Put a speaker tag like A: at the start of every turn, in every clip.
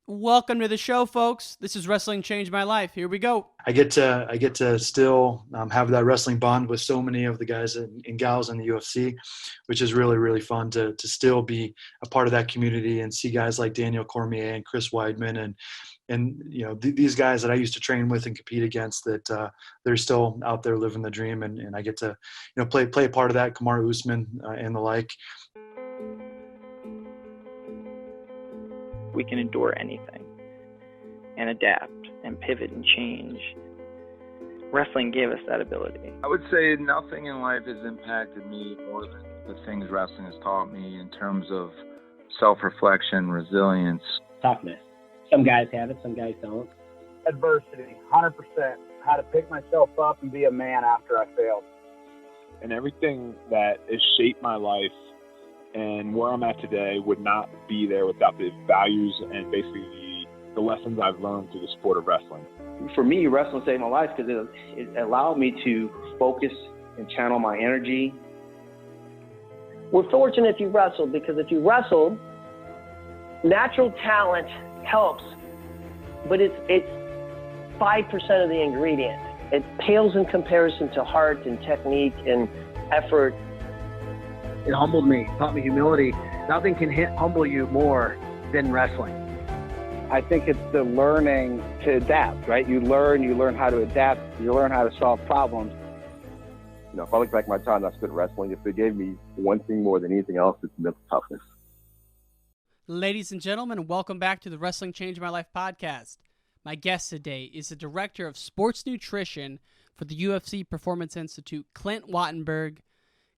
A: Welcome to the show, folks. This is Wrestling Changed My Life. Here we go.
B: I get to still have that wrestling bond with so many of the guys and gals in the UFC, which is really, really fun to still be a part of that community and see guys like Daniel Cormier and Chris Weidman and these guys that I used to train with and compete against that they're still out there living the dream, and I get to play a part of that. Kamaru Usman and the like.
C: We can endure anything and adapt and pivot and change. Wrestling gave us that ability.
D: I would say nothing in life has impacted me more than the things wrestling has taught me in terms of self-reflection, resilience.
E: Toughness. Some guys have it, some guys don't.
F: Adversity, 100%. How to pick myself up and be a man after I failed.
G: And everything that has shaped my life and where I'm at today would not be there without the values and basically the lessons I've learned through the sport of wrestling.
H: For me, wrestling saved my life because it allowed me to focus and channel my energy.
I: We're fortunate if you wrestled, because if you wrestled, natural talent helps, but it's 5% of the ingredient. It pales in comparison to heart and technique and effort.
F: It humbled me, taught me humility. Nothing can humble you more than wrestling. I think it's the learning to adapt, right? You learn how to adapt, you learn how to solve problems.
J: If I look back at my time I spent wrestling, if it gave me one thing more than anything else, it's mental toughness.
A: Ladies and gentlemen, welcome back to the Wrestling Changed My Life podcast. My guest today is the Director of Sports Nutrition for the UFC Performance Institute, Clint Wattenberg.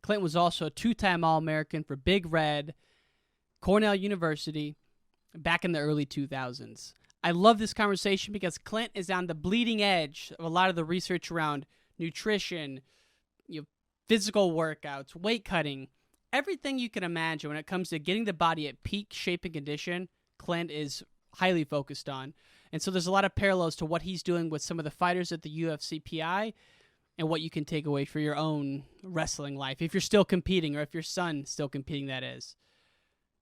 A: Clint was also a two-time All-American for Big Red, Cornell University, back in the early 2000s. I love this conversation because Clint is on the bleeding edge of a lot of the research around nutrition, physical workouts, weight cutting, everything you can imagine when it comes to getting the body at peak shape and condition. Clint is highly focused on. And so there's a lot of parallels to what he's doing with some of the fighters at the UFC PI and what you can take away for your own wrestling life, if you're still competing or if your son's still competing, that is.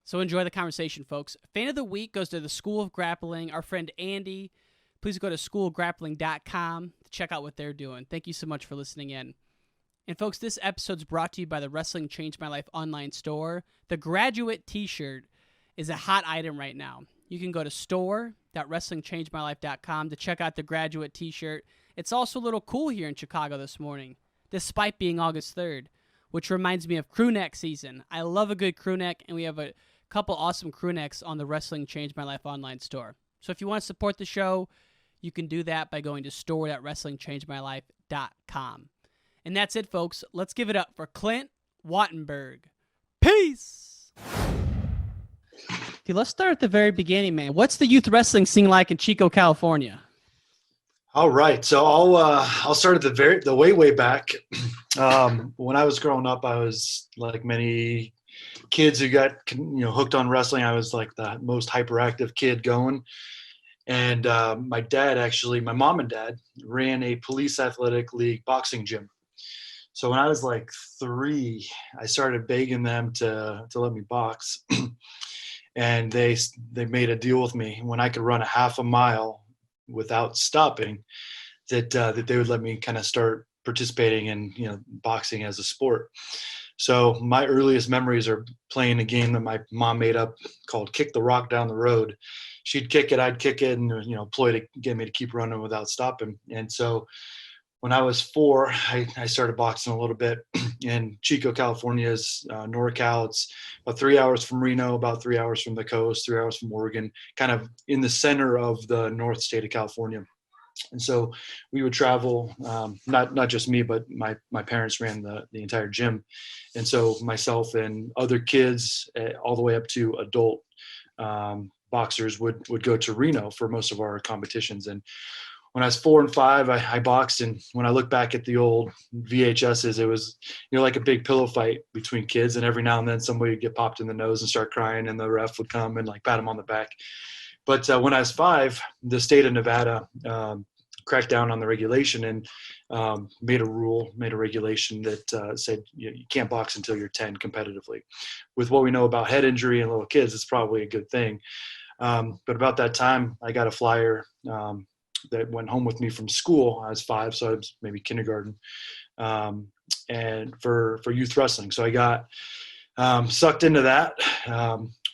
A: So enjoy the conversation, folks. Fan of the week goes to the School of Grappling, our friend Andy. Please go to schoolofgrappling.com to check out what they're doing. Thank you so much for listening in. And folks, this episode's brought to you by the Wrestling Changed My Life online store. The Graduate t-shirt is a hot item right now. You can go to store.wrestlingchangedmylife.com to check out the Graduate t-shirt. It's also a little cool here in Chicago this morning, despite being August 3rd, which reminds me of crew neck season. I love a good crew neck, and we have a couple awesome crew necks on the Wrestling Changed My Life online store. So if you want to support the show, you can do that by going to store.wrestlingchangedmylife.com. And that's it, folks. Let's give it up for Clint Wattenberg. Peace! Okay, let's start at the very beginning, man. What's the youth wrestling scene like in Chico, California?
B: All right, so I'll start at the way back. When I was growing up, I was like many kids who got hooked on wrestling. I was like the most hyperactive kid going, and my mom and dad ran a police athletic league boxing gym. So when I was like 3, I started begging them to let me box, and they made a deal with me when I could run a half a mile without stopping, that they would let me kind of start participating in boxing as a sport. So my earliest memories are playing a game that my mom made up called Kick the Rock Down the Road. She'd kick it, I'd kick it, and ploy to get me to keep running without stopping. And so when I was 4, I started boxing a little bit in Chico, California's NorCal. It's about 3 hours from Reno, about 3 hours from the coast, 3 hours from Oregon, kind of in the center of the North State of California. And so we would travel, not just me, but my parents ran the entire gym. And so myself and other kids, all the way up to adult boxers would go to Reno for most of our competitions. And when I was 4 and 5, I boxed, and when I look back at the old VHSs, it was like a big pillow fight between kids, and every now and then somebody would get popped in the nose and start crying, and the ref would come and like pat him on the back. But when I was 5, the state of Nevada cracked down on the regulation and made a regulation that said you can't box until you're 10 competitively. With what we know about head injury in little kids, it's probably a good thing. But about that time, I got a flyer that went home with me from school. I was 5, so I was maybe kindergarten, and for youth wrestling. So I got sucked into that.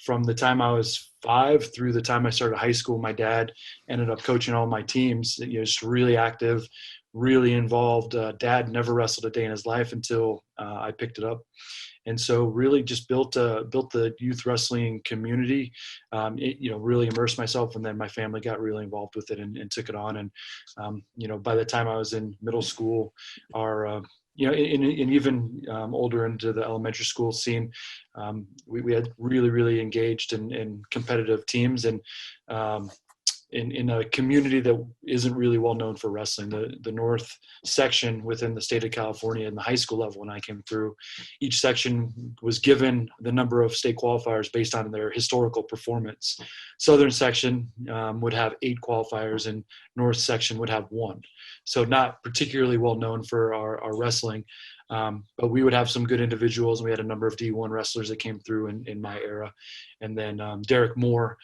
B: From the time I was 5 through the time I started high school. My dad ended up coaching all my teams. Just really active, really involved. Dad never wrestled a day in his life until I picked it up. And so really just built the youth wrestling community, really immersed myself. And then my family got really involved with it and took it on. And, by the time I was in middle school, and even older into the elementary school scene, we had really, really engaged in competitive teams and in a community that isn't really well known for wrestling. The North section within the state of California in the high school level when I came through, each section was given the number of state qualifiers based on their historical performance. Southern section would have 8 qualifiers and North section would have 1. So not particularly well known for our wrestling. But we would have some good individuals, and we had a number of D1 wrestlers that came through in my era. And then Derek Moore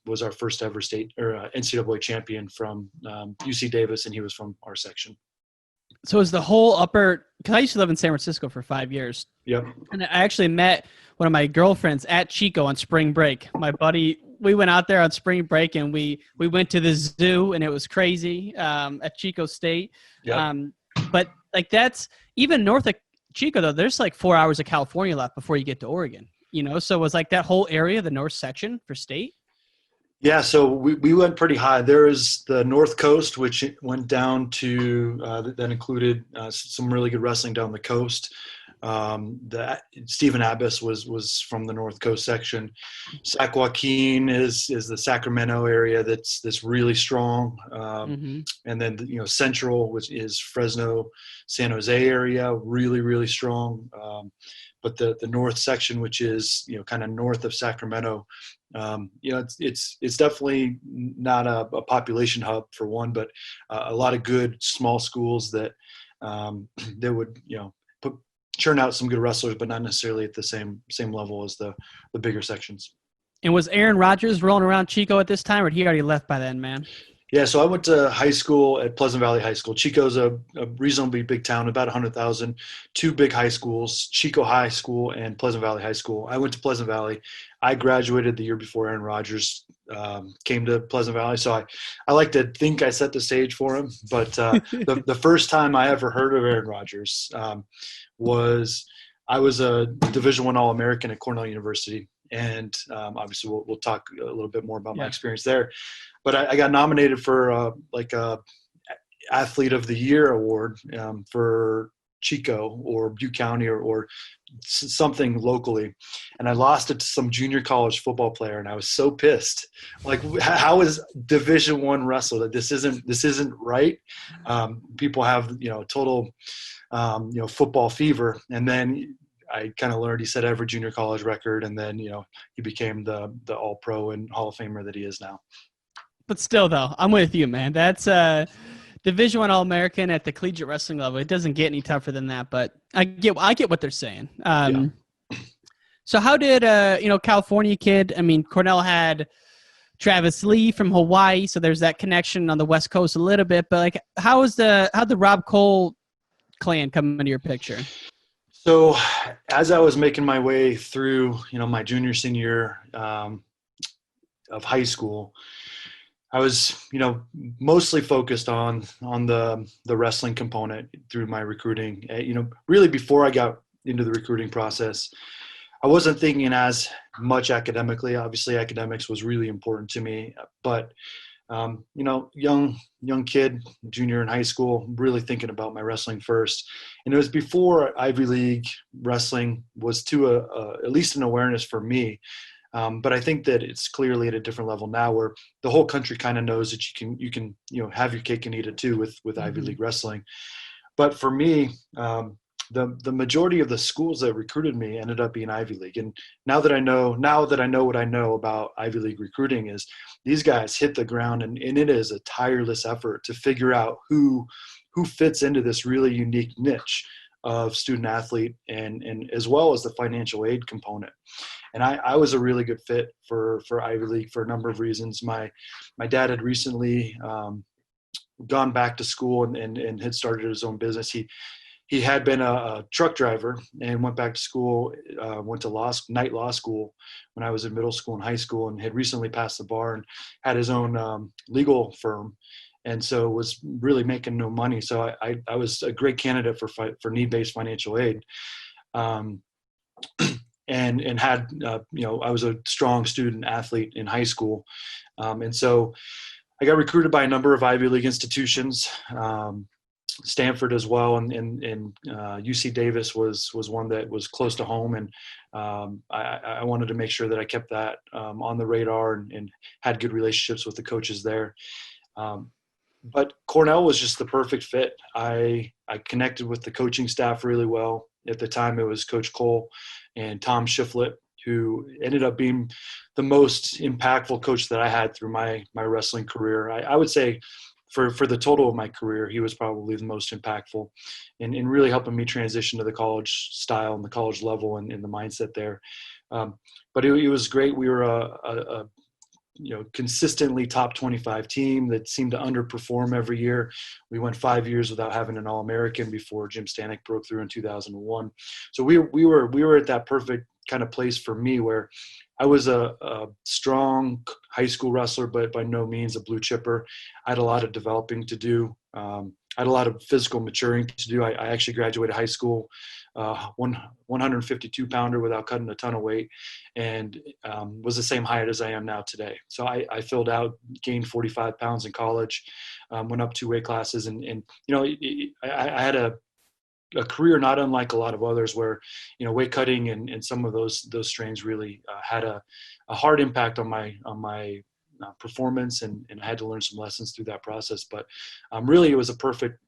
B: was our first ever state or NCAA champion from UC Davis, and he was from our section.
A: So is the whole upper – because I used to live in San Francisco for 5 years.
B: Yep.
A: And I actually met one of my girlfriends at Chico on spring break. My buddy – we went out there on spring break, and we went to the zoo, and it was crazy at Chico State.
B: Yep.
A: But like that's even north of Chico though. There's like 4 hours of California left before you get to Oregon. So it was like that whole area, the north section for state.
B: Yeah, so we went pretty high. There is the North Coast, which went down to that included some really good wrestling down the coast. Stephen Abbas was from the North Coast section. Sac Joaquin is the Sacramento area that's really strong. And then Central, which is Fresno, San Jose area, really, really strong. But the North section, which is kind of north of Sacramento, it's definitely not a population hub for one, but a lot of good small schools that would churn out some good wrestlers, but not necessarily at the same level as the bigger sections. And
A: was Aaron Rodgers rolling around Chico at this time, or had he already left by then, man?
B: Yeah, so I went to high school at Pleasant Valley High School. Chico's a reasonably big town, about 100,000, 2 big high schools, Chico High School and Pleasant Valley High School. I went to Pleasant Valley. I graduated the year before Aaron Rodgers came to Pleasant Valley. So I like to think I set the stage for him. But the first time I ever heard of Aaron Rodgers was I was a Division I All-American at Cornell University. And obviously we'll talk a little bit more about my experience there. But I got nominated for a Athlete of the Year award for Chico or Butte County or something locally. And I lost it to some junior college football player. And I was so pissed. Like, how is Division I wrestle? This isn't right. People have, total, football fever. And then I kind of learned he set every junior college record. And then, he became the All-Pro and Hall of Famer that he is now.
A: But still, though, I'm with you, man. That's Division I All-American at the collegiate wrestling level. It doesn't get any tougher than that, but I get what they're saying. So how did California kid? I mean, Cornell had Travis Lee from Hawaii, so there's that connection on the West Coast a little bit. But like, how'd the Rob Cole clan come into your picture?
B: So as I was making my way through, my junior, senior of high school, I was, mostly focused on the wrestling component through my recruiting. Really before I got into the recruiting process, I wasn't thinking as much academically. Obviously, academics was really important to me, but young kid, junior in high school, really thinking about my wrestling first. And it was before Ivy League wrestling was to at least an awareness for me. But I think that it's clearly at a different level now, where the whole country kind of knows that you can have your cake and eat it too with Ivy League wrestling. But for me, the majority of the schools that recruited me ended up being Ivy League. And now that I know what I know about Ivy League recruiting is these guys hit the ground, and it is a tireless effort to figure out who fits into this really unique niche of student athlete and as well as the financial aid component. And I was a really good fit for Ivy League for a number of reasons. My dad had recently gone back to school and had started his own business. He had been a truck driver and went back to school, went to night law school when I was in middle school and high school, and had recently passed the bar and had his own legal firm. And so was really making no money. So I was a great candidate for need-based financial aid. And had, I was a strong student athlete in high school. And so I got recruited by a number of Ivy League institutions, Stanford as well, and UC Davis was one that was close to home, and I wanted to make sure that I kept that on the radar and had good relationships with the coaches there. But Cornell was just the perfect fit. I connected with the coaching staff really well. At the time, it was Coach Cole and Tom Shiflett, who ended up being the most impactful coach that I had through my wrestling career. I would say for the total of my career, he was probably the most impactful in really helping me transition to the college style and the college level and the mindset there. But it was great. We were a consistently top 25 team that seemed to underperform every year. We went 5 years without having an All-American before Jim Stanek broke through in 2001. So we were at that perfect kind of place for me where I was a strong high school wrestler, but by no means a blue chipper. I had a lot of developing to do. I had a lot of physical maturing to do. I actually graduated high school 152 pounder without cutting a ton of weight, and was the same height as I am now today. So I filled out, gained 45 pounds in college, went up 2 weight classes, and I had a career not unlike a lot of others where, weight cutting and some of those strains really had a hard impact on my performance, and I had to learn some lessons through that process. But really, it was a perfect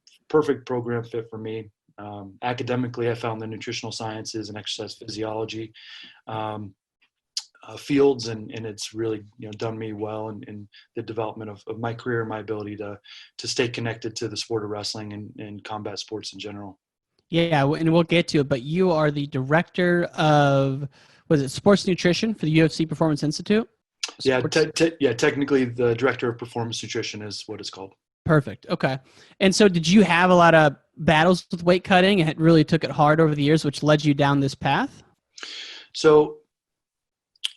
B: program fit for me. Academically, I found the nutritional sciences and exercise physiology fields, and it's really done me well in the development of my career and my ability to stay connected to the sport of wrestling and combat sports in general.
A: Yeah, and we'll get to it, but you are the director of, sports nutrition for the UFC Performance Institute?
B: Technically the director of performance nutrition is what it's called.
A: Perfect. Okay. And so did you have a lot of battles with weight cutting and it really took it hard over the years, which led you down this path?
B: So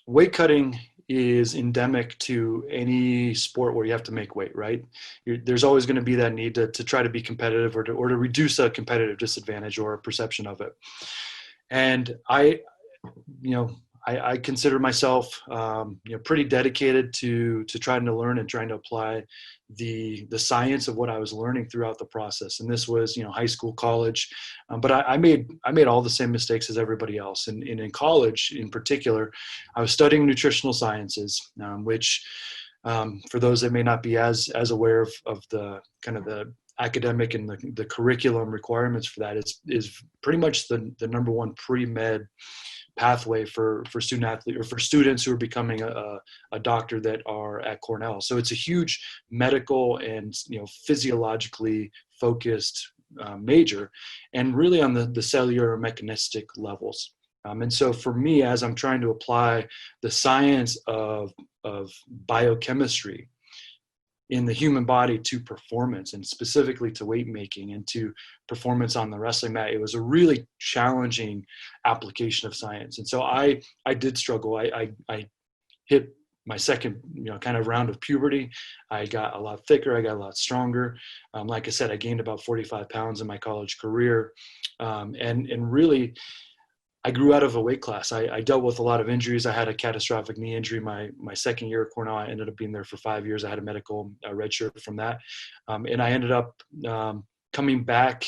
B: weight cutting is endemic to any sport where you have to make weight, right? There's always going to be that need to try to be competitive or to reduce a competitive disadvantage or a perception of it. And I consider myself, pretty dedicated to trying to learn and trying to apply the science of what I was learning throughout the process. And this was, high school, college, but I made all the same mistakes as everybody else. And in college, in particular, I was studying nutritional sciences, which, for those that may not be as aware of the kind of the academic and the curriculum requirements for that, is pretty much the number one pre-med pathway for student athlete or for students who are becoming a doctor that are at Cornell. So it's a huge medical and physiologically focused major, and really on the cellular mechanistic levels. And so for me, as I'm trying to apply the science of biochemistry in the human body to performance, and specifically to weight making and to performance on the wrestling mat, it was a really challenging application of science. And so I did struggle. I hit my second, kind of round of puberty. I got a lot thicker. I got a lot stronger. Like I said, I gained about 45 pounds in my college career. And really, I grew out of a weight class. I dealt with a lot of injuries. I had a catastrophic knee injury my second year at Cornell. I ended up being there for 5 years. I had a medical red shirt from that. And I ended up coming back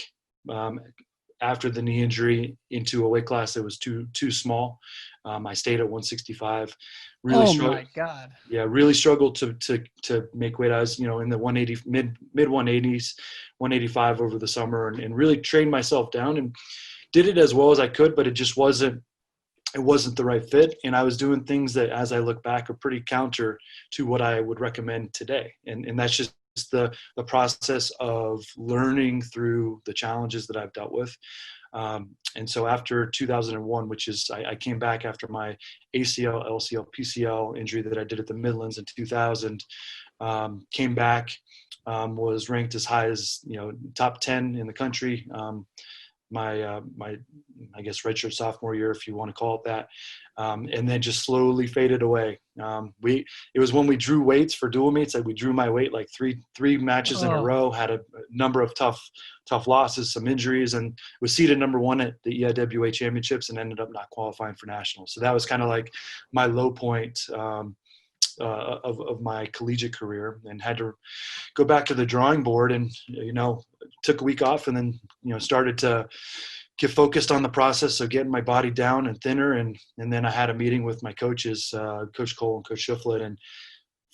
B: after the knee injury into a weight class that was too small. I stayed at 165. Really
A: my God.
B: Yeah, really struggled to make weight. I was, in the 180, mid 180s, 185 over the summer, and really trained myself down and did it as well as I could, but it just wasn't the right fit. And I was doing things that, as I look back, are pretty counter to what I would recommend today. And that's just the process of learning through the challenges that I've dealt with. And so after 2001, which is, I came back after my ACL, LCL, PCL injury that I did at the Midlands in 2000, came back, was ranked as high as, top 10 in the country. My I guess redshirt sophomore year, if you want to call it that, and then just slowly faded away. It was when we drew weights for dual meets that we drew my weight like three matches in a row, had a number of tough losses, some injuries, and was seeded number 1 at the EIWA championships and ended up not qualifying for nationals. So that was kind of like my low point of my collegiate career, and had to go back to the drawing board, and took a week off, and then started to get focused on the process of getting my body down and thinner, and then I had a meeting with my coaches, Coach Cole and Coach Shiflett, and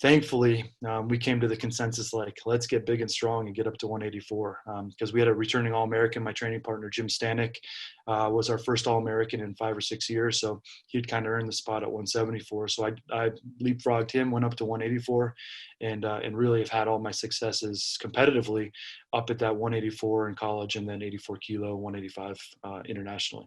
B: thankfully we came to the consensus, like, let's get big and strong and get up to 184, because we had a returning All-American. My training partner Jim Stanek was our first All-American in 5 or 6 years, so he'd kind of earned the spot at 174. So I leapfrogged him, went up to 184, and really have had all my successes competitively up at that 184 in college, and then 84 kilo, 185 internationally.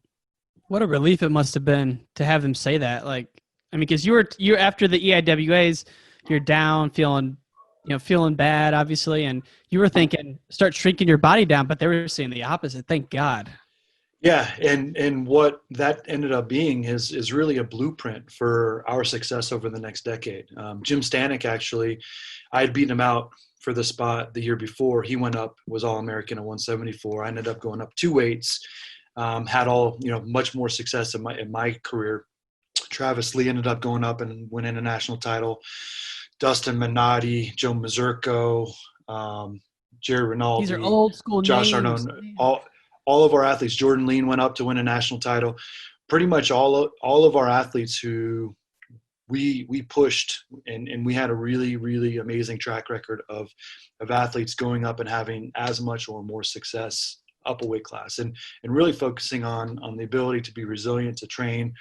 B: What
A: a relief it must have been to have them say that. Like, I mean, because you're after the EIWAs, you're down, feeling bad, obviously, and you were thinking start shrinking your body down, but they were saying the opposite. Thank God.
B: Yeah, and what that ended up being is really a blueprint for our success over the next decade. Jim Stanek, actually, I had beaten him out for the spot the year before. He went up, was All-American at 174. I ended up going up 2 weights, had much more success in my career. Travis Lee ended up going up and winning a national title. Dustin Minotti, Joe Mazurko, Jerry Rinaldi.
A: These are old school
B: Josh
A: names.
B: Arnone, all of our athletes. Jordan Lean went up to win a national title. Pretty much all of our athletes who we pushed, and we had a really, really amazing track record of athletes going up and having as much or more success up a weight class, and really focusing on the ability to be resilient, to train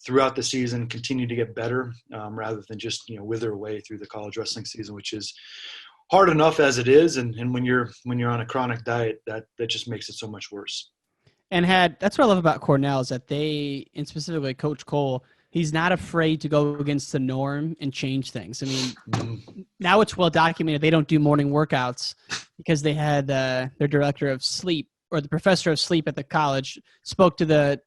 B: throughout the season, continue to get better, rather than just wither away through the college wrestling season, which is hard enough as it is, and when you're on a chronic diet, that just makes it so much worse.
A: And that's what I love about Cornell, is that they, and specifically Coach Cole, he's not afraid to go against the norm and change things. I mean, now it's well documented they don't do morning workouts because they had their director of sleep, or the professor of sleep at the college, spoke to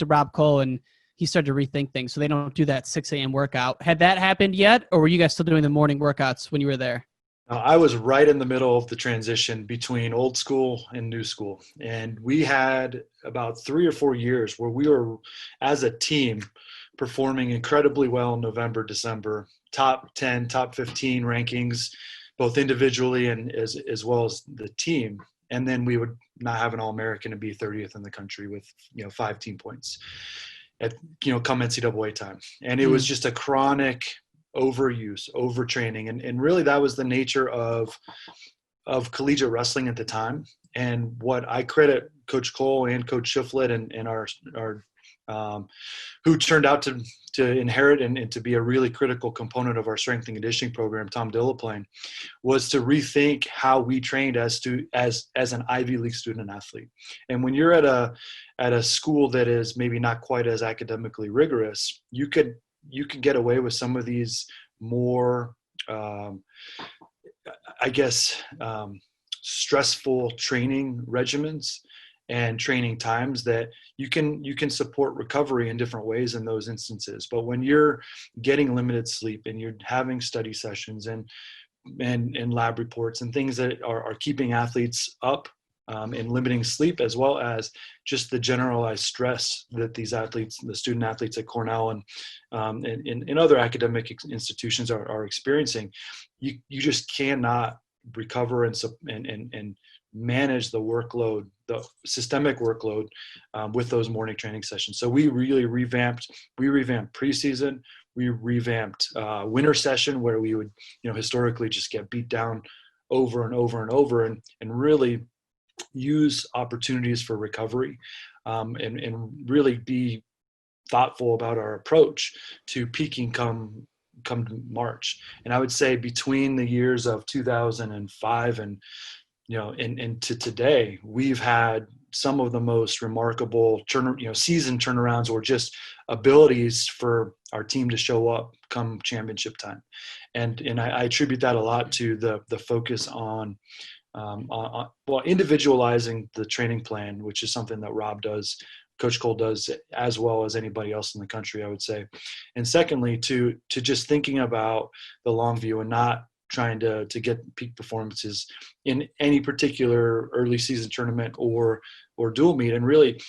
A: Rob Cole, and he started to rethink things. So they don't do that 6 a.m. workout. Had that happened yet, or were you guys still doing the morning workouts when you were there?
B: I was right in the middle of the transition between old school and new school. And we had about 3 or 4 years where we were, as a team, performing incredibly well in November, December, top 10, top 15 rankings, both individually and as well as the team. And then we would not have an All-American and be 30th in the country with 5 team points at come NCAA time. And it was just a chronic overuse, overtraining, and really that was the nature of collegiate wrestling at the time. And what I credit Coach Cole and Coach Shiflett and our who turned out to inherit and to be a really critical component of our strength and conditioning program, Tom Dillaplane, was to rethink how we trained as an Ivy League student athlete. And when you're at a school that is maybe not quite as academically rigorous, you could get away with some of these more, stressful training regimens and training times that you can support recovery in different ways in those instances. But when you're getting limited sleep and you're having study sessions and lab reports and things that are keeping athletes up, and limiting sleep, as well as just the generalized stress that these athletes, the student athletes at Cornell and in other academic institutions are experiencing, you just cannot recover and manage the workload, the systemic workload, with those morning training sessions. So we really revamped preseason. We revamped winter session, where we would, historically just get beat down over and over and over, and really use opportunities for recovery, and really be thoughtful about our approach to peaking come March. And I would say between the years of 2005 and to today, we've had some of the most remarkable season turnarounds or just abilities for our team to show up come championship time. And I attribute that a lot to the focus on individualizing the training plan, which is something that Rob does, Coach Cole does, as well as anybody else in the country, I would say. And secondly, to just thinking about the long view and not trying to get peak performances in any particular early season tournament or dual meet. And really,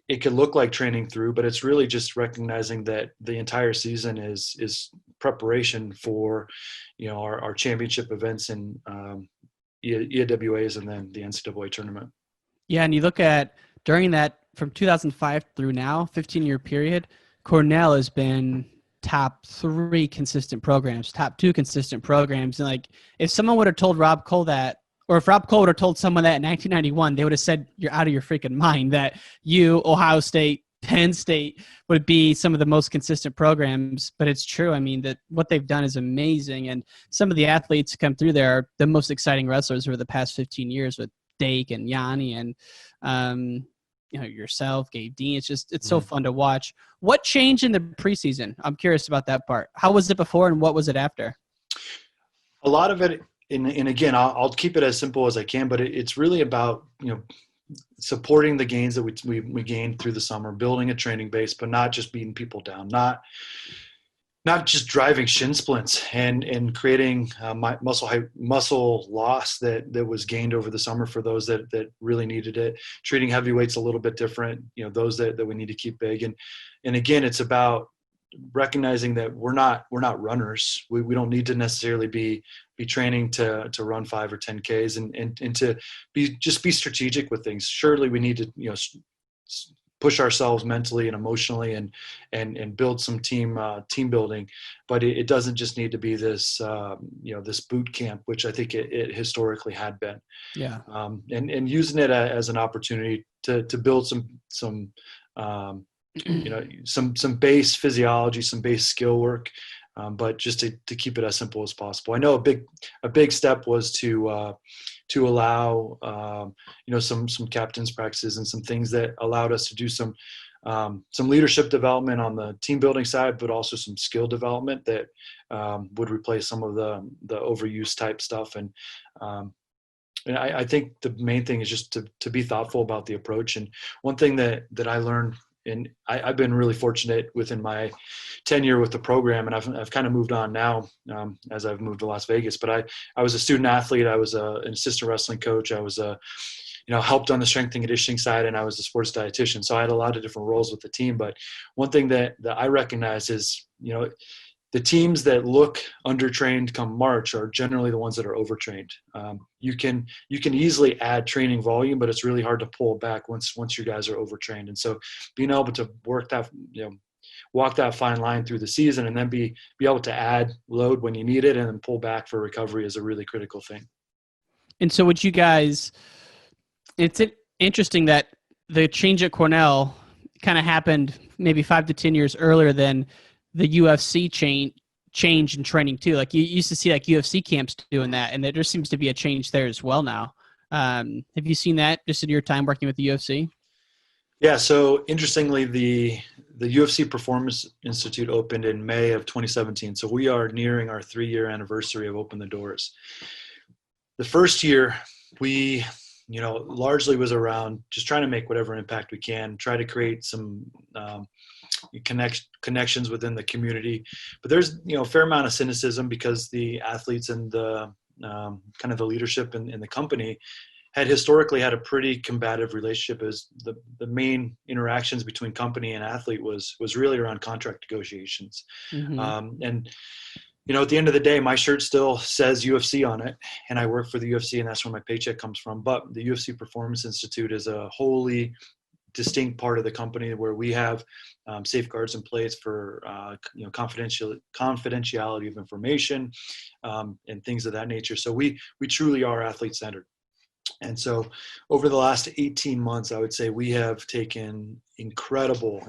B: it could look like training through, but it's really just recognizing that the entire season is preparation for, our championship events and EAWAs and then the NCAA tournament.
A: Yeah, and you look at during that from 2005 through now, 15-year period, Cornell has been top 3 consistent programs, top 2 consistent programs. And like, if someone would have told Rob Cole that, or if Rob Cole would have told someone that in 1991, they would have said, you're out of your freaking mind, that you, Ohio State, Penn State would be some of the most consistent programs. But it's true. I mean, that what they've done is amazing. And some of the athletes who come through there are the most exciting wrestlers over the past 15 years with Dake and Yanni and, yourself, Gabe Dean. It's so fun to watch. What changed in the preseason? I'm curious about that part. How was it before and what was it after?
B: A lot of it, and again, I'll keep it as simple as I can, but it's really about, supporting the gains that we gained through the summer, building a training base, but not just beating people down, not just driving shin splints and creating muscle loss that was gained over the summer for those that really needed it, treating heavyweights a little bit different, those that we need to keep big. And again, it's about recognizing that we're not runners. We don't need to necessarily be training to run 5 or 10 Ks and to be strategic with things. Surely we need to, push ourselves mentally and emotionally and build some team building, but it doesn't just need to be this this boot camp, which I think it historically had been.
A: Yeah.
B: And using it as an opportunity to build some base physiology, some base skill work, but just to keep it as simple as possible. I know a big step was to allow some captains practices and some things that allowed us to do some leadership development on the team building side, but also some skill development that would replace some of the overuse type stuff. And I think the main thing is just to be thoughtful about the approach. And one thing that I learned, and I've been really fortunate within my tenure with the program, and I've kind of moved on now as I've moved to Las Vegas. But I was a student athlete. I was an assistant wrestling coach. I was helped on the strength and conditioning side, and I was a sports dietitian. So I had a lot of different roles with the team. But one thing that I recognize is, the teams that look undertrained come March are generally the ones that are overtrained. You can easily add training volume, but it's really hard to pull back once your guys are overtrained. And so being able to work that, walk that fine line through the season and then be able to add load when you need it and then pull back for recovery is a really critical thing. And so
A: would you guys, it's interesting that the change at Cornell kind of happened maybe 5 to 10 years earlier than the UFC change in training too. Like you used to see like UFC camps doing that, and there just seems to be a change there as well now. Have you seen that just in your time working with the UFC?
B: Yeah. So interestingly, the UFC Performance Institute opened in May of 2017. So we are nearing our 3-year anniversary of Open the Doors. The first year we, largely was around just trying to make whatever impact we can, try to create some, connections within the community, but there's a fair amount of cynicism because the athletes and the kind of the leadership in the company had historically had a pretty combative relationship. As the main interactions between company and athlete was really around contract negotiations. Mm-hmm. And at the end of the day, my shirt still says UFC on it, and I work for the UFC, and that's where my paycheck comes from. But the UFC Performance Institute is a wholly distinct part of the company where we have safeguards in place for confidentiality of information and things of that nature. So we truly are athlete centered. And so over the last 18 months, I would say we have taken incredible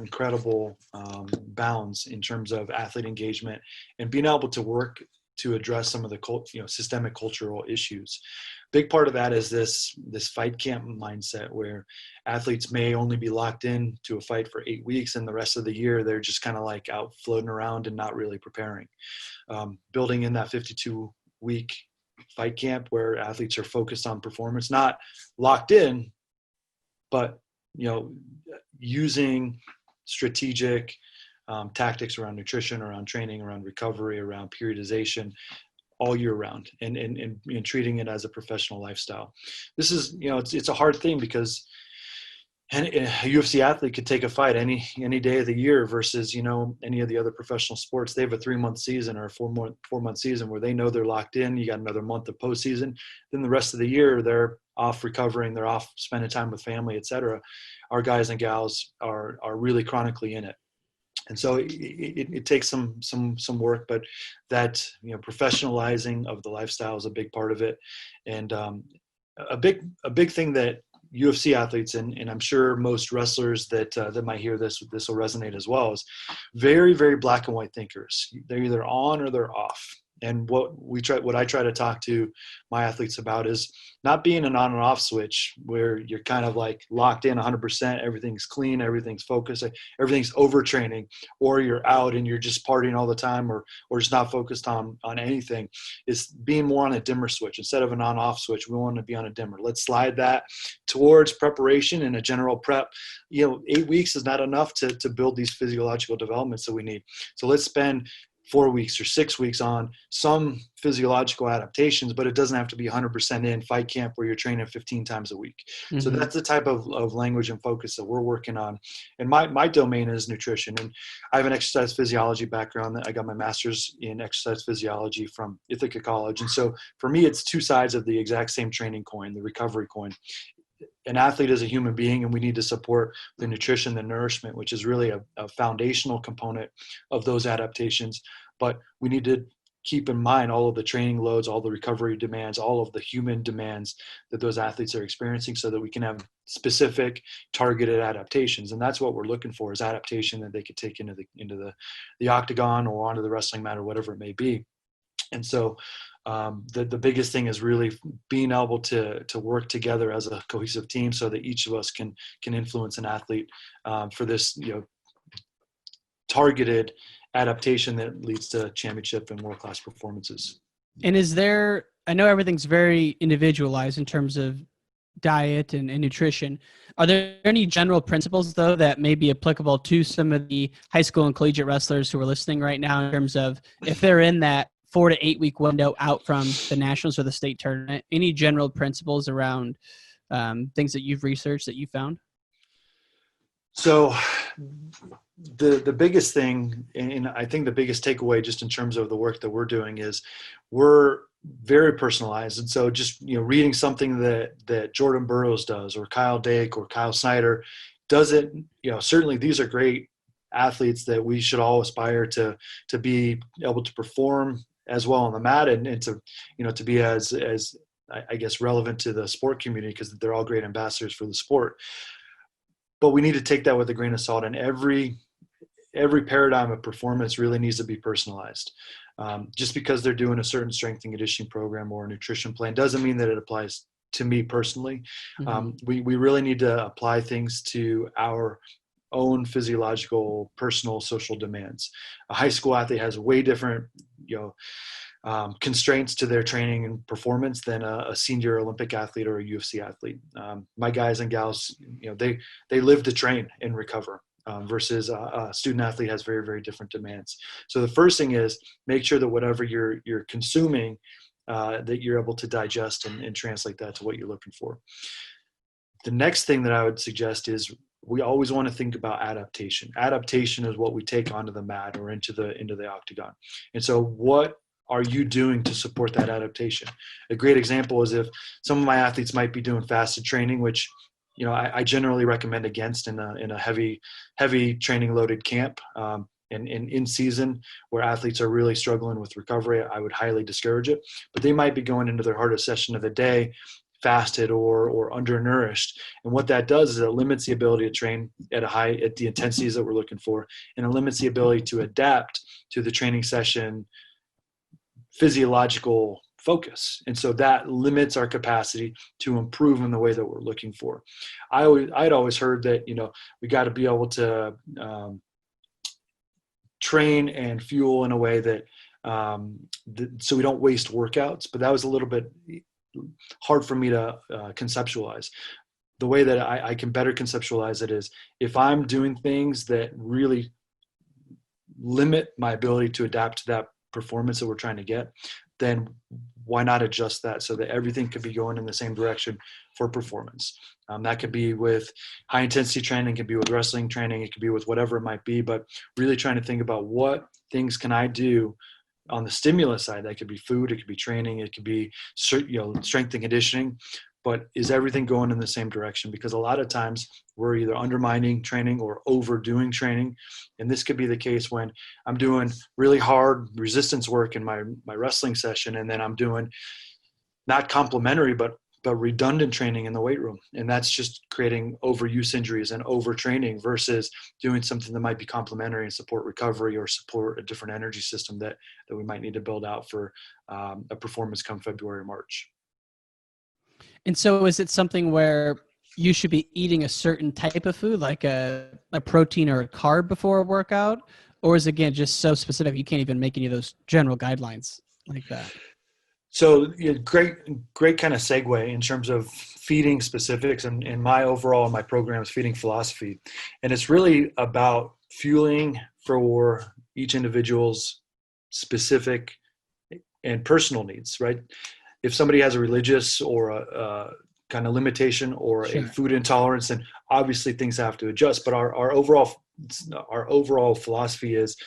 B: bounds in terms of athlete engagement and being able to work to address some of the systemic cultural issues. Big part of that is this fight camp mindset where athletes may only be locked in to a fight for 8 weeks, and the rest of the year they're just kind of like out floating around and not really preparing. Building in that 52-week fight camp where athletes are focused on performance, not locked in, but using strategic tactics around nutrition, around training, around recovery, around periodization all year round, and treating it as a professional lifestyle. This is, it's a hard thing because a UFC athlete could take a fight any day of the year versus, any of the other professional sports. They have a 3-month season or a 4-month season where they know they're locked in. You got another month of postseason. Then the rest of the year, they're off recovering, they're off spending time with family, et cetera. Our guys and gals are really chronically in it. And so it takes some work, but that, professionalizing of the lifestyle is a big part of it. And a big thing that UFC athletes, and I'm sure most wrestlers that might hear this will resonate as well, is very, very black and white thinkers. They're either on or they're off. And what I try to talk to my athletes about is not being an on and off switch where you're kind of like locked in 100%, everything's clean, everything's focused, everything's overtraining, or you're out and you're just partying all the time or just not focused on anything. It's being more on a dimmer switch. Instead of an on off switch, we want to be on a dimmer. Let's slide that towards preparation and a general prep. 8 weeks is not enough to build these physiological developments that we need. So let's spend 4 weeks or 6 weeks on some physiological adaptations, but it doesn't have to be 100% in fight camp where you're training 15 times a week. Mm-hmm. So that's the type of language and focus that we're working on. And my domain is nutrition. And I have an exercise physiology background. I got my master's in exercise physiology from Ithaca College. And so for me, it's two sides of the exact same training coin, the recovery coin. An athlete is a human being, and we need to support the nutrition, the nourishment, which is really a foundational component of those adaptations. But we need to keep in mind all of the training loads, all the recovery demands, all of the human demands that those athletes are experiencing so that we can have specific targeted adaptations. And that's what we're looking for, is adaptation that they could take into the octagon or onto the wrestling mat or whatever it may be. And so the biggest thing is really being able to work together as a cohesive team so that each of us can influence an athlete for this, targeted adaptation that leads to championship and world-class performances.
A: And I know everything's very individualized in terms of diet and nutrition. Are there any general principles, though, that may be applicable to some of the high school and collegiate wrestlers who are listening right now in terms of if they're in that 4 to 8 week window out from the nationals or the state tournament? Any general principles around things that you've researched that you found?
B: So the biggest thing, and I think the biggest takeaway just in terms of the work that we're doing, is we're very personalized. And so just, reading something that Jordan Burroughs does, or Kyle Dake or Kyle Snyder doesn't, certainly these are great athletes that we should all aspire to be able to perform as well on the mat and to be as I guess relevant to the sport community, because they're all great ambassadors for the sport. But we need to take that with a grain of salt, and every paradigm of performance really needs to be personalized. Just because they're doing a certain strength and conditioning program or a nutrition plan doesn't mean that it applies to me personally. Mm-hmm. We really need to apply things to our own physiological, personal, social demands. A high school athlete has way different, constraints to their training and performance than a senior Olympic athlete or a UFC athlete. My guys and gals, they live to train and recover, versus a student athlete has very, very different demands. So the first thing is make sure that whatever you're consuming, that you're able to digest and translate that to what you're looking for. The next thing that I would suggest is we always want to think about adaptation. Adaptation is what we take onto the mat or into the octagon. And so what are you doing to support that adaptation? A great example is if some of my athletes might be doing fasted training, which, I generally recommend against in a heavy training loaded camp. And in season where athletes are really struggling with recovery, I would highly discourage it. But they might be going into their hardest session of the day fasted or undernourished. And what that does is it limits the ability to train at the intensities that we're looking for, and it limits the ability to adapt to the training session physiological focus. And so that limits our capacity to improve in the way that we're looking for. I'd always heard that, we got to be able to train and fuel in a way that, so we don't waste workouts, but that was a little bit hard for me to conceptualize. The way that I can better conceptualize it is if I'm doing things that really limit my ability to adapt to that performance that we're trying to get, then why not adjust that so that everything could be going in the same direction for performance? That could be with high intensity training, it could be with wrestling training, it could be with whatever it might be, but really trying to think about what things can I do on the stimulus side. That could be food, it could be training, it could be strength and conditioning, but is everything going in the same direction? Because a lot of times we're either undermining training or overdoing training. And this could be the case when I'm doing really hard resistance work in my wrestling session, and then I'm doing not complementary, but redundant training in the weight room. And that's just creating overuse injuries and overtraining versus doing something that might be complementary and support recovery or support a different energy system that we might need to build out for a performance come February or March.
A: And so is it something where you should be eating a certain type of food, like a protein or a carb before a workout? Or is it, again, just so specific you can't even make any of those general guidelines like that?
B: So great kind of segue in terms of feeding specifics and my program's feeding philosophy. And it's really about fueling for each individual's specific and personal needs, right? If somebody has a religious or a kind of limitation or a food intolerance, then obviously things have to adjust. But our overall philosophy is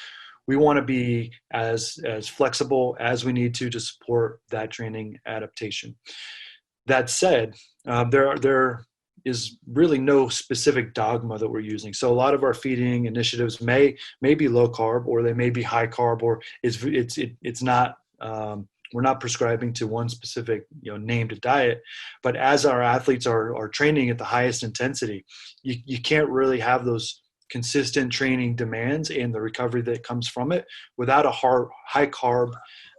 B: we want to be as flexible as we need to support that training adaptation. That said, there is really no specific dogma that we're using. So a lot of our feeding initiatives may be low carb, or they may be high carb, or it's not. We're not prescribing to one specific, named diet, but as our athletes are training at the highest intensity, you can't really have those consistent training demands and the recovery that comes from it without a high carb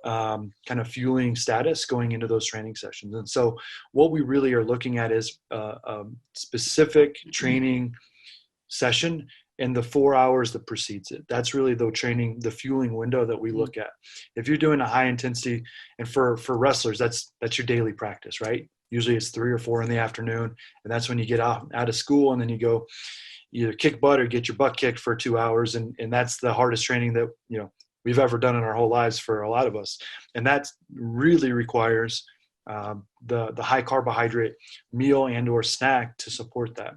B: kind of fueling status going into those training sessions. And so what we really are looking at is a specific training session and the 4 hours that precedes it. That's really the fueling window that we look at. If you're doing a high intensity, and for wrestlers, that's your daily practice, right? Usually it's 3 or 4 in the afternoon, and that's when you get out of school, and then you go either kick butt or get your butt kicked for 2 hours, and that's the hardest training that we've ever done in our whole lives for a lot of us. And that really requires the high carbohydrate meal and or snack to support that.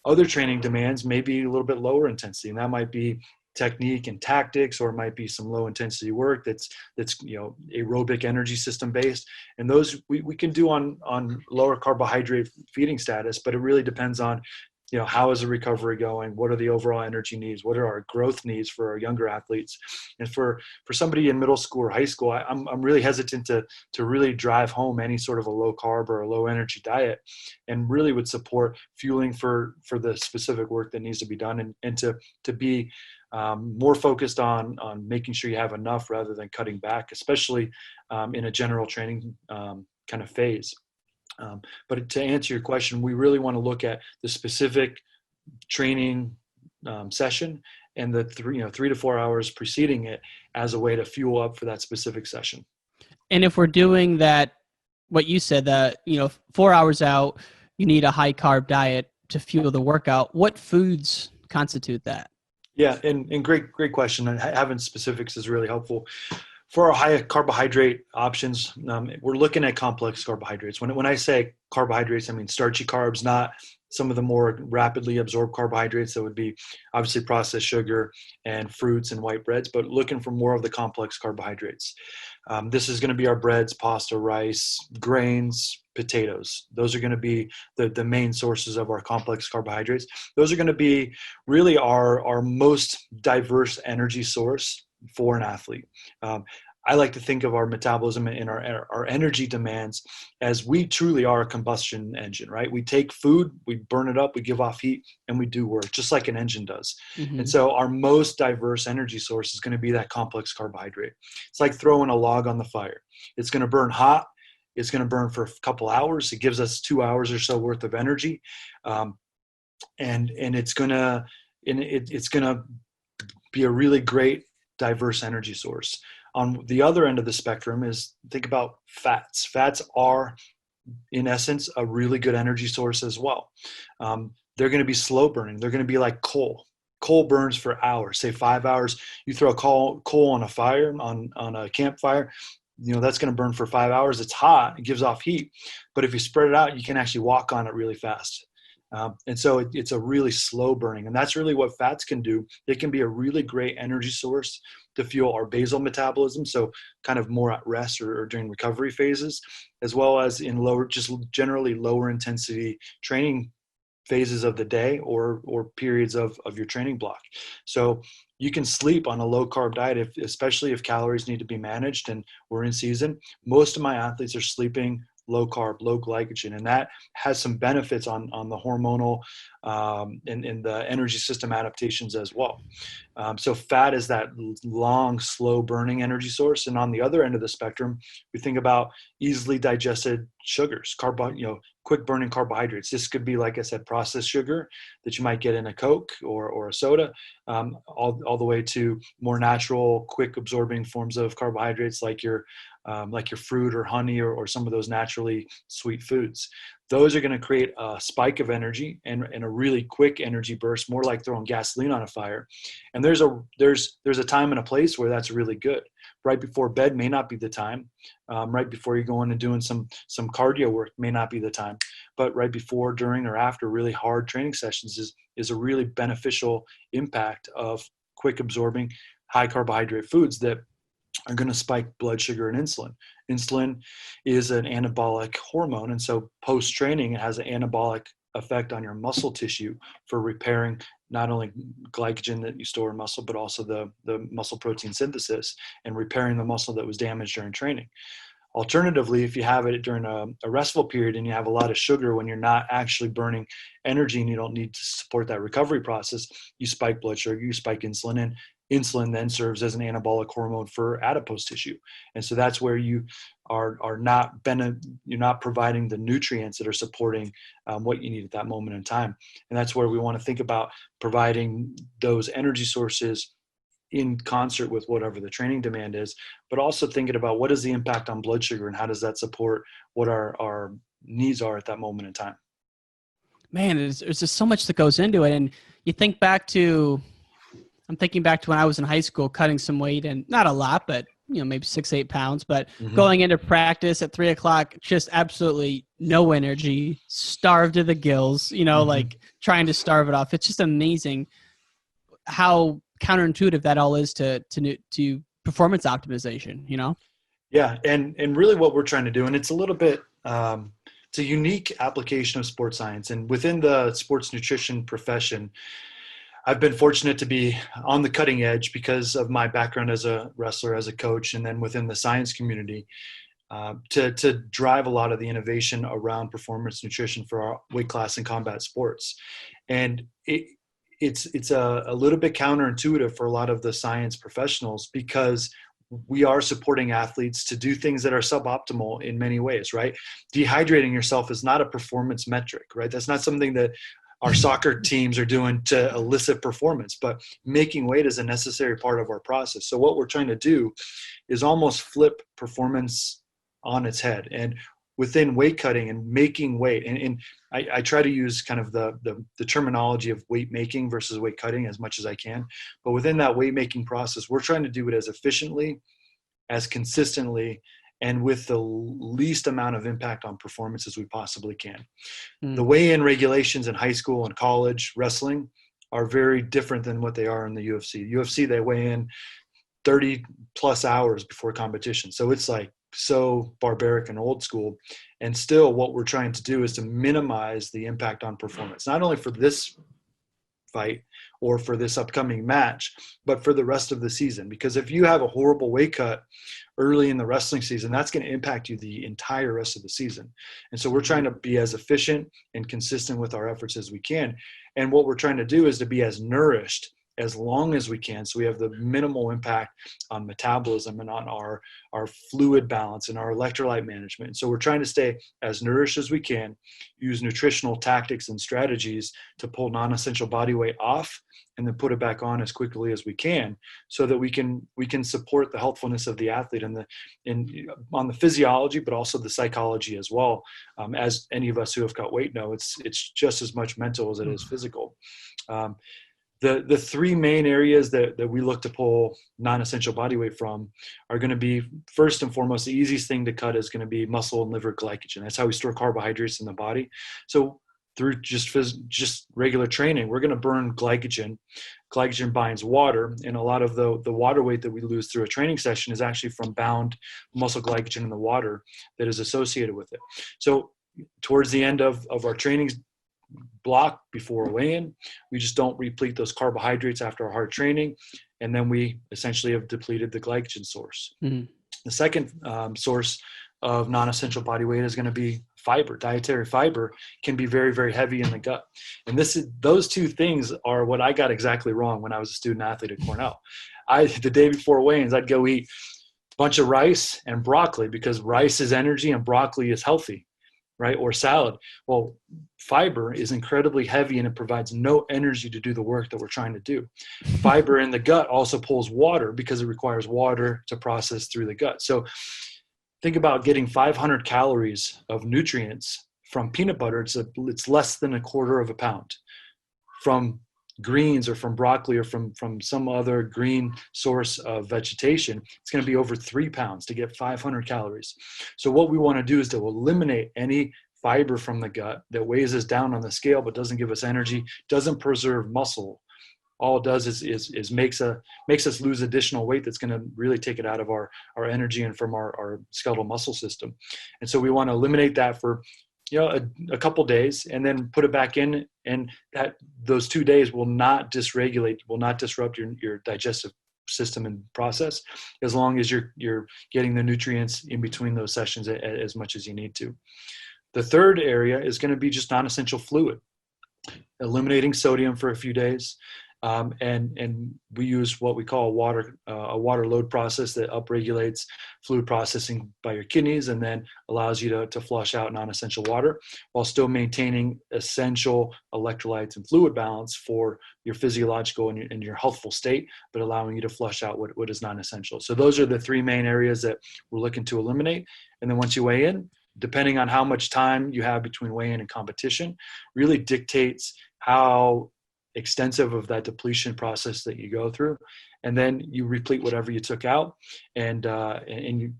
B: Other training demands may be a little bit lower intensity, and that might be technique and tactics, or it might be some low intensity work that's aerobic energy system based. And those we can do on lower carbohydrate feeding status, but it really depends on how is the recovery going? What are the overall energy needs? What are our growth needs for our younger athletes? And for somebody in middle school or high school, I'm really hesitant to really drive home any sort of a low carb or a low energy diet, and really would support fueling for the specific work that needs to be done, and to be more focused on making sure you have enough rather than cutting back, especially in a general training kind of phase. But to answer your question, we really want to look at the specific training session and the 3 to 4 hours preceding it as a way to fuel up for that specific session.
A: And if we're doing that, what you said, that 4 hours out, you need a high carb diet to fuel the workout. What foods constitute that?
B: Yeah, and great question. And having specifics is really helpful. For our high carbohydrate options, we're looking at complex carbohydrates. When I say carbohydrates, I mean starchy carbs, not some of the more rapidly absorbed carbohydrates that would be obviously processed sugar and fruits and white breads, but looking for more of the complex carbohydrates. This is going to be our breads, pasta, rice, grains, potatoes. Those are going to be the main sources of our complex carbohydrates. Those are going to be really our most diverse energy source for an athlete. I like to think of our metabolism and our energy demands as we truly are a combustion engine, right? We take food, we burn it up, we give off heat, and we do work just like an engine does.
A: Mm-hmm.
B: And so our most diverse energy source is going to be that complex carbohydrate. It's like throwing a log on the fire. It's going to burn hot. It's going to burn for a couple hours. It gives us 2 hours or so worth of energy. And it's going to be a really great diverse energy source. On the other end of the spectrum is think about fats. Fats are, in essence, a really good energy source as well. They're going to be slow burning. They're going to be like coal. Coal burns for hours, say 5 hours. You throw coal on a fire, on a campfire, that's going to burn for 5 hours. It's hot. It gives off heat. But if you spread it out, you can actually walk on it really fast. And so it's a really slow burning. And that's really what fats can do. They can be a really great energy source to fuel our basal metabolism, so kind of more at rest or during recovery phases, as well as in generally lower intensity training phases of the day or periods of your training block. So you can sleep on a low carb diet, especially if calories need to be managed and we're in season. Most of my athletes are sleeping low carb, low glycogen, and that has some benefits on the hormonal and the energy system adaptations as well. So fat is that long, slow burning energy source. And on the other end of the spectrum, we think about easily digested sugars, quick burning carbohydrates. This could be, like I said, processed sugar that you might get in a Coke or a soda, all the way to more natural, quick absorbing forms of carbohydrates like your fruit or honey or some of those naturally sweet foods. Those are going to create a spike of energy and a really quick energy burst, more like throwing gasoline on a fire. And there's a time and a place where that's really good. Right before bed may not be the time. Right before you go in and doing some cardio work may not be the time. But right before, during, or after really hard training sessions is a really beneficial impact of quick absorbing high carbohydrate foods that are going to spike blood sugar and insulin. Insulin is an anabolic hormone, and so post-training it has an anabolic effect on your muscle tissue for repairing not only glycogen that you store in muscle, but also the muscle protein synthesis and repairing the muscle that was damaged during training. Alternatively, if you have it during a restful period and you have a lot of sugar when you're not actually burning energy and you don't need to support that recovery process, you spike blood sugar, you spike insulin, and insulin then serves as an anabolic hormone for adipose tissue. And so that's where you are not you're not providing the nutrients that are supporting what you need at that moment in time. And that's where we want to think about providing those energy sources in concert with whatever the training demand is, but also thinking about what is the impact on blood sugar and how does that support what our needs are at that moment in time.
A: Man, there's just so much that goes into it. And you think back to, I'm thinking back to when I was in high school, cutting some weight, and not a lot, but maybe 6-8 pounds, but going into practice at 3 o'clock, just absolutely no energy, starved to the gills, like trying to starve it off. It's just amazing how counterintuitive that all is to performance optimization,
B: Yeah. And really what we're trying to do, and it's a little bit, it's a unique application of sports science, and within the sports nutrition profession, I've been fortunate to be on the cutting edge because of my background as a wrestler, as a coach, and then within the science community, to drive a lot of the innovation around performance nutrition for our weight class and combat sports. And it's a little bit counterintuitive for a lot of the science professionals because we are supporting athletes to do things that are suboptimal in many ways, right? Dehydrating yourself is not a performance metric, right? That's not something that our soccer teams are doing to elicit performance, but making weight is a necessary part of our process. So what we're trying to do is almost flip performance on its head. And within weight cutting and making weight, and I try to use kind of the terminology of weight making versus weight cutting as much as I can. But within that weight making process, we're trying to do it as efficiently, as consistently, and with the least amount of impact on performance as we possibly can. The weigh-in regulations in high school and college wrestling are very different than what they are in the UFC. UFC, they weigh in 30 plus hours before competition. So it's like so barbaric and old school. And still what we're trying to do is to minimize the impact on performance, not only for this fight or for this upcoming match, but for the rest of the season. Because if you have a horrible weight cut early in the wrestling season, that's going to impact you the entire rest of the season. And so we're trying to be as efficient and consistent with our efforts as we can. And what we're trying to do is to be as nourished as long as we can, so we have the minimal impact on metabolism and on our fluid balance and our electrolyte management. And so we're trying to stay as nourished as we can, use nutritional tactics and strategies to pull non-essential body weight off and then put it back on as quickly as we can, so that we can support the healthfulness of the athlete and on the physiology, but also the psychology as well. As any of us who have cut weight know, it's just as much mental as it is physical. The three main areas that we look to pull non-essential body weight from are going to be, first and foremost, the easiest thing to cut is going to be muscle and liver glycogen. That's how we store carbohydrates in the body. So through just regular training, we're going to burn glycogen. Glycogen binds water, and a lot of the water weight that we lose through a training session is actually from bound muscle glycogen in the water that is associated with it. So towards the end of our training block before a weigh-in, we just don't replete those carbohydrates after our hard training, and then we essentially have depleted the glycogen source. Mm-hmm. The second source of non-essential body weight is going to be fiber. Dietary fiber can be very, very heavy in the gut. And those two things are what I got exactly wrong when I was a student athlete at Cornell. The day before weigh-ins, I'd go eat a bunch of rice and broccoli, because rice is energy and broccoli is healthy, right? Or salad. Well, fiber is incredibly heavy and it provides no energy to do the work that we're trying to do. Fiber in the gut also pulls water because it requires water to process through the gut. So think about getting 500 calories of nutrients from peanut butter. It's less than a quarter of a pound. From greens or from broccoli or from some other green source of vegetation, it's going to be over 3 pounds to get 500 calories. So what we want to do is to eliminate any fiber from the gut that weighs us down on the scale but doesn't give us energy, doesn't preserve muscle. All it does is makes us lose additional weight that's going to really take it out of our energy and from our skeletal muscle system. And so we want to eliminate that for a couple days, and then put it back in, and those 2 days will not dysregulate, will not disrupt your digestive system and process, as long as you're getting the nutrients in between those sessions as much as you need to. The third area is going to be just non-essential fluid, eliminating sodium for a few days. And we use what we call a water load process that upregulates fluid processing by your kidneys, and then allows you to flush out non-essential water while still maintaining essential electrolytes and fluid balance for your physiological and your healthful state, but allowing you to flush out what is non-essential. So those are the three main areas that we're looking to eliminate. And then once you weigh in, depending on how much time you have between weigh-in and competition, really dictates how extensive of that depletion process that you go through, and then you replete whatever you took out, and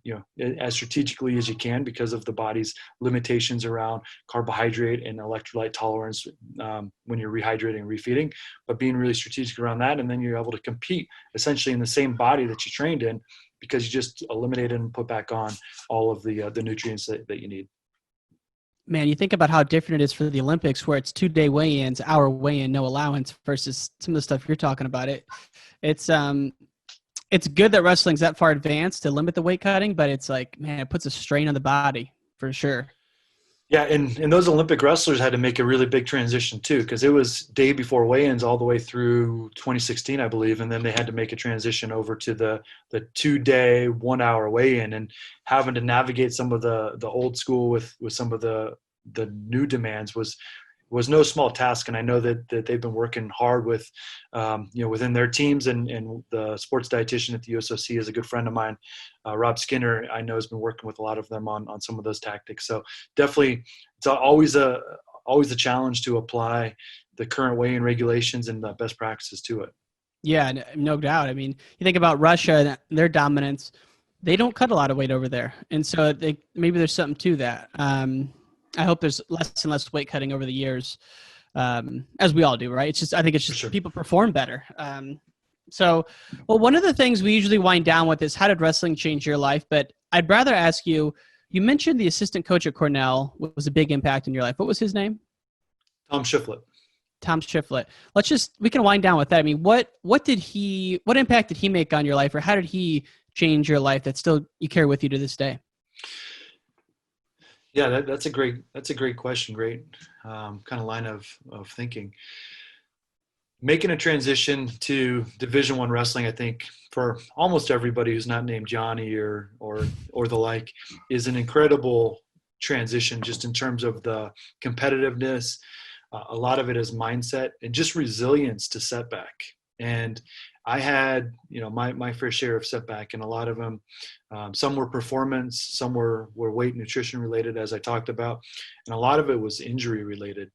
B: you as strategically as you can, because of the body's limitations around carbohydrate and electrolyte tolerance when you're rehydrating and refeeding, but being really strategic around that, and then you're able to compete essentially in the same body that you trained in, because you just eliminated and put back on all of the nutrients that you need.
A: Man, you think about how different it is for the Olympics, where it's 2-day weigh-ins, hour weigh-in, no allowance, versus some of the stuff you're talking about. It's good that wrestling's that far advanced to limit the weight cutting, but it's like, man, it puts a strain on the body for sure.
B: Yeah, and those Olympic wrestlers had to make a really big transition too, because it was day before weigh-ins all the way through 2016, I believe, and then they had to make a transition over to the 2-day, 1-hour weigh-in, and having to navigate some of the old school with some of the new demands was no small task. And I know that they've been working hard with, within their teams, and the sports dietitian at the USOC is a good friend of mine, Rob Skinner, I know, has been working with a lot of them on some of those tactics. So definitely it's always a challenge to apply the current weigh-in regulations and the best practices to it.
A: Yeah, no doubt. I mean, you think about Russia and their dominance, they don't cut a lot of weight over there. And so maybe there's something to that. I hope there's less and less weight cutting over the years, as we all do, right? I think it's just people perform better. So one of the things we usually wind down with is, how did wrestling change your life? But I'd rather ask you, you mentioned the assistant coach at Cornell was a big impact in your life. What was his name?
B: Tom Shiflett.
A: We can wind down with that. I mean, what impact did he make on your life, or how did he change your life that still you carry with you to this day?
B: Yeah, that's a great question. Great kind of line of thinking. Making a transition to Division I wrestling, I think for almost everybody who's not named Johnny or the like, is an incredible transition just in terms of the competitiveness. A lot of it is mindset and just resilience to setback. And I had, my fair share of setback, and a lot of them, some were performance, some were weight nutrition related, as I talked about, and a lot of it was injury related.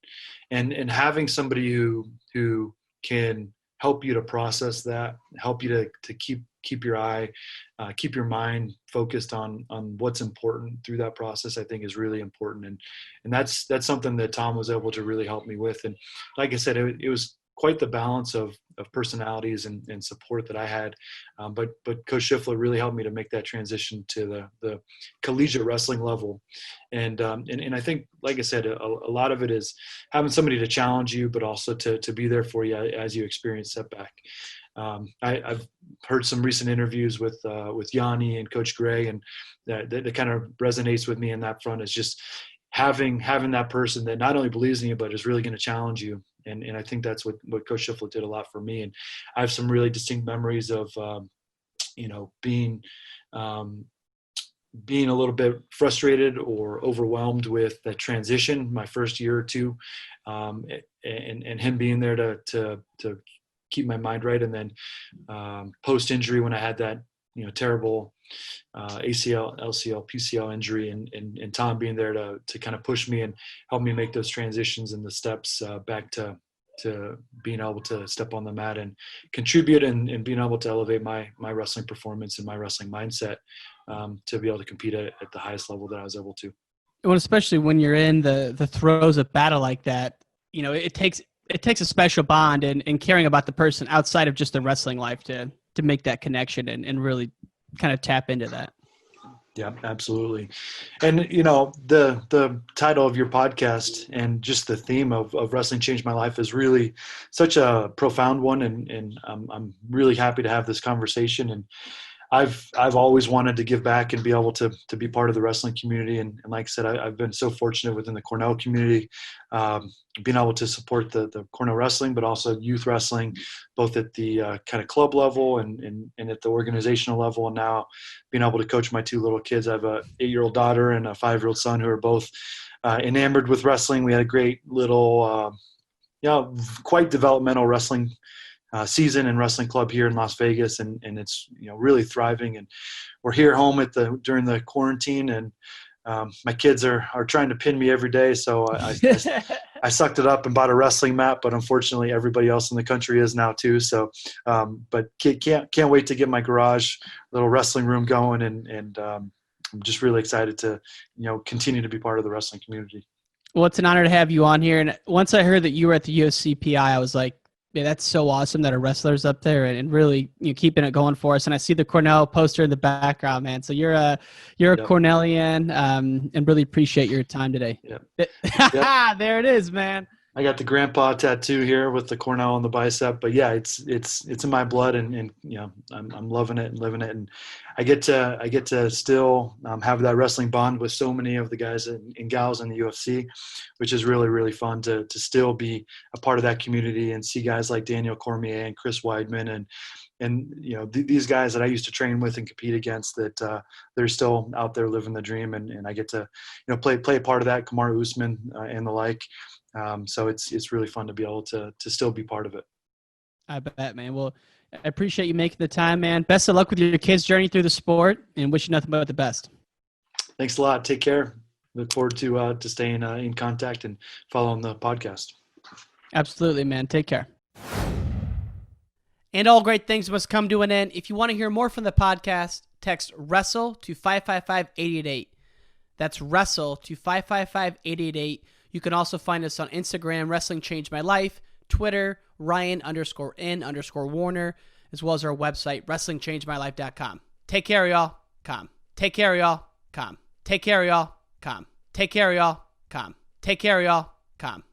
B: And having somebody who can help you to process that, help you to keep your eye, keep your mind focused on what's important through that process, I think is really important. And that's something that Tom was able to really help me with. And like I said, it was quite the balance of personalities and support that I had. But Coach Schiffler really helped me to make that transition to the collegiate wrestling level. And I think, like I said, a lot of it is having somebody to challenge you, but also to be there for you as you experience setback. I've heard some recent interviews with Yanni and Coach Gray, and that kind of resonates with me in that front, is just having that person that not only believes in you, but is really going to challenge you. And I think that's what Coach Schiffler did a lot for me. And I have some really distinct memories of, being a little bit frustrated or overwhelmed with the transition my first year or two, and him being there to keep my mind right. And then post injury, when I had that terrible ACL, LCL, PCL injury, and Tom being there to kind of push me and help me make those transitions and the steps back to being able to step on the mat and contribute and being able to elevate my wrestling performance and my wrestling mindset to be able to compete at the highest level that I was able to.
A: Well, especially when you're in the throes of battle like that, it takes a special bond and caring about the person outside of just the wrestling life to make that connection and really kind of tap into that.
B: Yeah, absolutely. And, the title of your podcast and just the theme of Wrestling Changed My Life is really such a profound one. And I'm really happy to have this conversation. And I've always wanted to give back and be able to be part of the wrestling community. And like I said, I've been so fortunate within the Cornell community, being able to support the Cornell wrestling, but also youth wrestling, both at the kind of club level and at the organizational level. And now being able to coach my two little kids. I have a 8-year-old daughter and a 5-year-old son who are both enamored with wrestling. We had a great little, quite developmental wrestling season and wrestling club here in Las Vegas, and it's really thriving. And we're here home during the quarantine, and my kids are trying to pin me every day. So I sucked it up and bought a wrestling mat, but unfortunately everybody else in the country is now too. So, but can't wait to get my garage little wrestling room going, and I'm just really excited to continue to be part of the wrestling community.
A: Well, it's an honor to have you on here. And once I heard that you were at the UFC PI, I was like, yeah, that's so awesome that a wrestler's up there and really keeping it going for us. And I see the Cornell poster in the background, man. So you're a Cornellian, and really appreciate your time today.
B: Yep.
A: There it is, man. I
B: got the grandpa tattoo here with the Cornell on the bicep, but yeah, it's in my blood, and I'm loving it and living it, and I get to still have that wrestling bond with so many of the guys and gals in the UFC, which is really, really fun to still be a part of that community and see guys like Daniel Cormier and Chris Weidman and these guys that I used to train with and compete against, that they're still out there living the dream, and I get to play a part of that, Kamaru Usman and the like. So it's really fun to be able to still be part of it.
A: I bet, man. Well, I appreciate you making the time, man. Best of luck with your kids' journey through the sport, and wish you nothing but the best.
B: Thanks a lot. Take care. Look forward to staying in contact and following the podcast.
A: Absolutely, man. Take care. And all great things must come to an end. If you want to hear more from the podcast, text WRESTLE to 555-888. That's WRESTLE to 555-888. You can also find us on Instagram, Wrestling Changed My Life, Twitter, Ryan_N_Warner, as well as our website, WrestlingChangedMyLife.com. Take care, y'all. Calm. Take care, y'all. Calm. Take care, y'all. Calm. Take care, y'all. Calm. Take care, y'all. Calm.